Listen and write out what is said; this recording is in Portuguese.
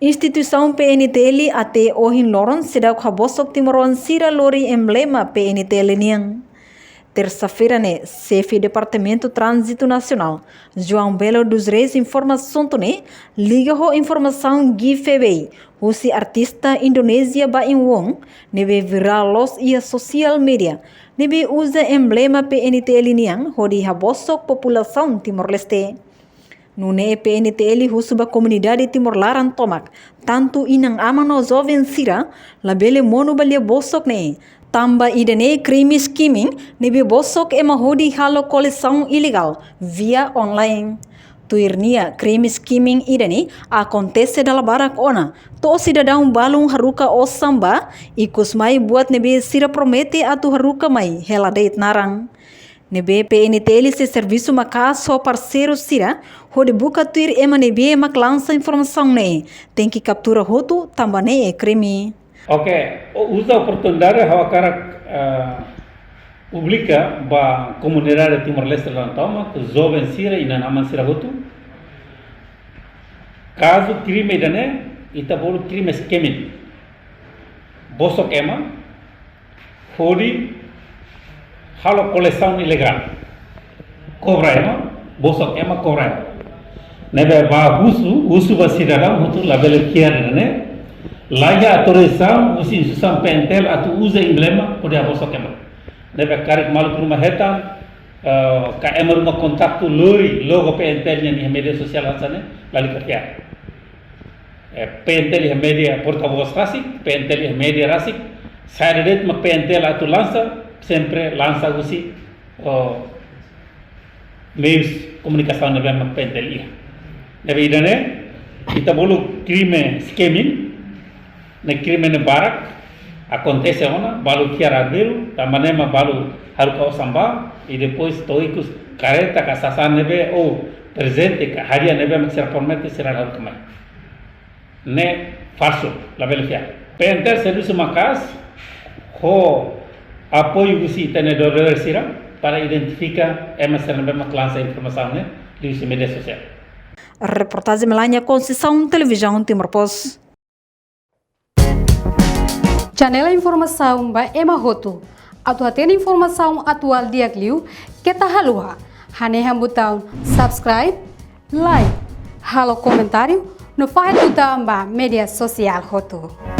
Instituição PNTL até ohin loron sedau kabosok timoron sira lori emblema PNTL niang. Terça-feira, chefe Departamento Trânsito Nacional, João Belo dos Reis, informação tune, liga ho informação GIFEBEI, o artista Indonésia Baim Wong, nebe viral los ia social media, nebe usa emblema PNTL niang, hodi habosok população Timor-Leste. Nune PNTL husuba comunidade Timor-Laran tomak, tanto inang amano jovem sira, labele mono balia bosok tamba idene crime skimming, nebe bosok ema hodi halo coleção ilegal via online. Tuirnia crime skimming idene acontece dalam barak ona, to cidadão balung haruka o samba, ikus mai buat nebe sira promete atu haruka mai heladeit narang. Nebe PNTL se serviço macas só parceiro sira, hode buka tuir ema nebe mak lança informação tem que captura roto tambane crime. Oke, usa oportunidade hawa karak publica ba comunidade Timor-Leste lantama que jovem sira ina naman sira roto. Caso crime dane ita bolu crime scamming. Bosok ema hodi halo coleção ilegal. Cobra ema, bosok ema cobra. Nebe ba husu ba cidadão hutu label kian ne. Laja autorização usi instituição PNTL atu usa emblema pode bosok ema. Nebe karik malu rumah hetan ka ema rumah kontak tu lori logo PNTL nya media sosial hatsane lali kerja. PNTL media porta-voz rasik, PNTL media rasik. Saya det mak PNTL atu lança sempre lança usi meios comunicação nebe mak PNTL. Nebe idane kita bolu crime scamming. Na crime ne barak acontece ona balu kiara biru tamanema balu haruka samba e depois toicos careta casasan nebe o presente haria nebe maksira promete será haruka mai ne falso la belfia penter serviço macas ho apoio usi tenedor sira para identificar MSN nebe maklansa informação ne di media sosial. Reportagem Melania Conceição, Televisão Timor-Post. Janela informação ba Ema Hotu. Atu atena informação atual dia kliu kita halua. Hane hambutão subscribe, like, halo comentário no file ba media sosial Hotu.